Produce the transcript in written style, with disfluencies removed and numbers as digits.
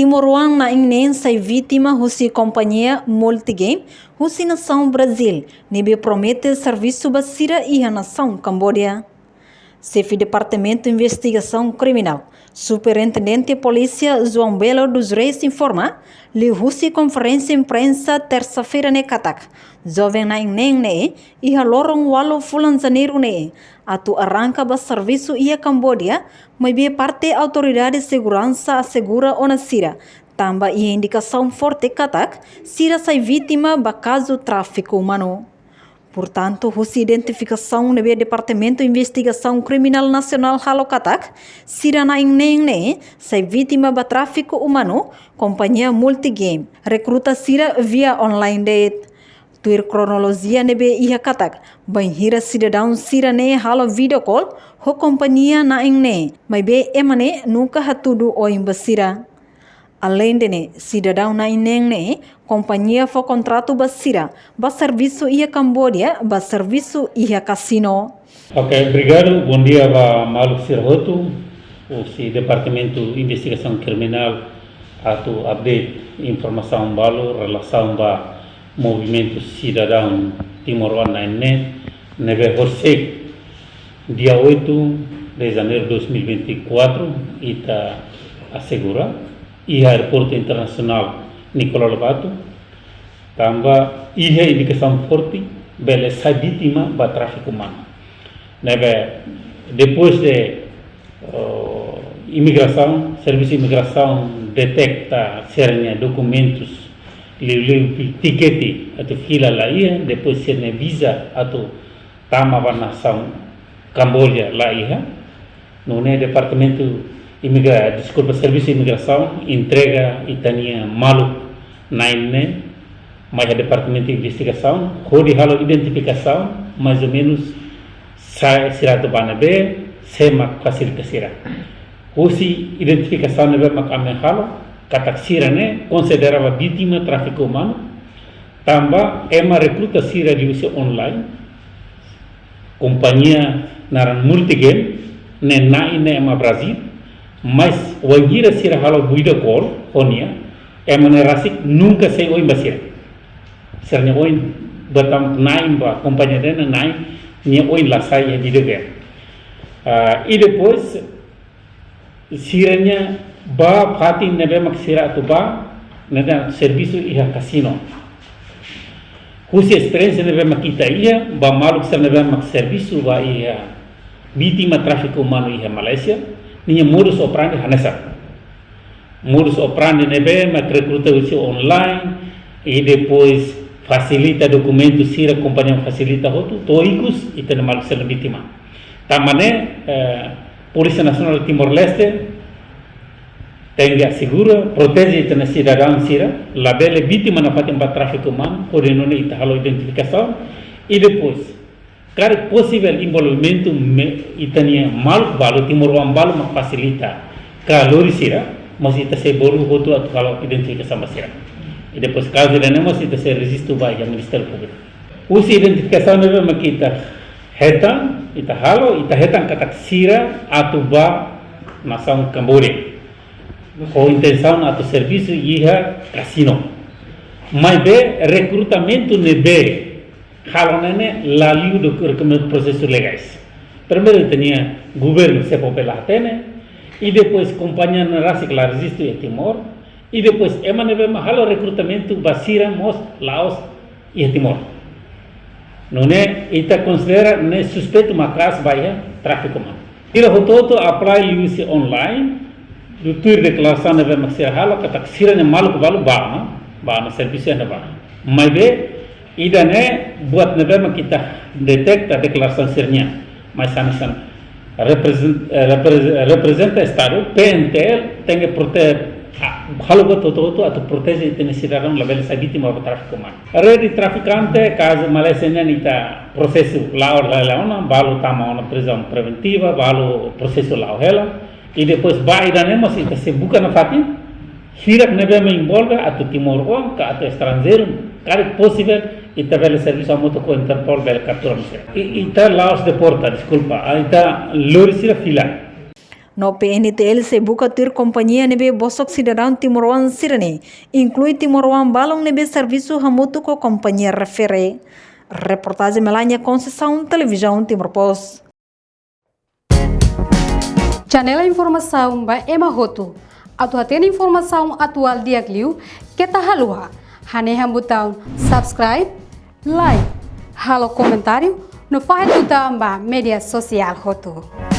Timor-Leste na ingnen sai vítima husi companhia Multigame husi nação Brasil, nebe promete serviço basira e a nação Cambodia. Chefe Departamento de Investigação Criminal, Superintendente de Polícia João Belo dos Reis informa, li husi conferência imprensa terça-feira ne Katak, jovem na ingnen ne e a lorong walo fulan janeiro ne, atu arranca ba serviço e a Cambodia, mas be parte autoridade de segurança assegura ona sira, tamba e indicação forte Katak, sira sai vítima ba caso tráfico humano. Portanto, a identificação do Departamento de Investigação Criminal Nacional Halo Katak, sira na ingnen sai vítima de tráfico humano, companhia Multigame, recruta sira via online date. Tuir cronologia nebe iha Katak, banhira cidadão sira ne halo video call, ho companhia na ingnen, mas be emane nunca hatudu o imbasira. Além de cidadão na ingnen, companhia foi contrato basira, ba serviço ia Cambodia, ba serviço ia casino. Ok, obrigado. Bom dia para Maluk Sirhoto, o Departamento de Investigação Criminal, atu update informação balo relação ba movimento cidadão Timor-Leste na ingnen, neve horsek dia 8 de janeiro de 2024, ita assegura e aeroporto internacional Nicolau Lobato, tamba ihe indicação forte bela essa vítima ba tráfico humano. Neve depois de imigração, serviço de imigração detecta serem documentos, ticket atau fila lá ia, depois serem visa atau tama ba nação Cambodia lá ia, no departamento Serviço de Imigração entrega Itania Maluk Naine, mas o Departamento de Investigação, onde halo identificação, mais ou menos será do Banabe, sema facilitação. Hoje identificação nebe mak amen halo, katak sira ne considerava vítima de tráfico humano, tamba ema recruta sira de uso online, companhia naran Multigame, ne naine ema Brasil. Mas wangira sira halo video call honia emane rasik nunca sei oi basira sernya oi batam naim ba companhia dena naim nia oi la sai video game e depois siranya ba fatin nebe mak sira tu ba neda serviço iha casino kusi experiência nebe mak kita ia ba maluk ser nebe mak serviço ba iha vítima tráfico humano iha Malaysia ninha modus operandi hanesa. Modus operandi nebe mak recruta usi online e depois facilita documentos sira companhia facilita hotu toikus ita na maluk ser vítima. Tamane Polícia Nacional de Timor-Leste tenga segura protege ita na cidadão sira labele vítima na fatin ba tráfico humano por enone ita halo identificação e depois cada possível envolvimento itania mal balo Timor-Leste balo mak facilita kalori sira mas ita se bolu hotu at kalau identificação basira e depois caso de não mas ita se resisto ba ya Ministério Público usi identificação nebe mak ita hetan ita halo ita hetan katak sira atu ba nação Cambodia com intenção atu serviço iha casino mas be recrutamento nebe halo nene laliu do processos legais. Primeiro tinha governo se popular tene e depois companhia na raça que lá resiste em Timor e depois emaneve halo recrutamento basira mos Laos e Timor. Não é ita considera ne suspeito macas baia tráfico humano. Ira hototo apply use online do tur declaração neve maxira halo katak sira ne malu balu ba na serviço ne ba. Mas be idane buat nebema kita detecta declaração sirnya mas sanasan representa estado PNTL tem que proteger halo betul atau protege itu cidadão label sa vítima de tráfico humano rede traficante caso Malaysia nita processo lao laona balu tama uma prisão preventiva balu processo lao hela e depois ba idane mas ita se buka na fatin hirak nebema envolve atau Timor-Leste atau estrangeiro cada possível ita vele serviço a moto com Interpol vele captura ita Laos deporta desculpa ita lorisira fila No PNTL se buka ter companhia nebe bosok cidadão Timor-Wan sirene, inclui Timor-Wan balong nebe serviço hamutu ko companhia refere. Reportagem Melania Conceição, Televisão Timor-Post. Janela informação ba Emma Roto. Atua tem informação atual dia Gliu, que tá halua. Haneha botão subscribe, like, halo comentário, no faz botão ba media social Roto.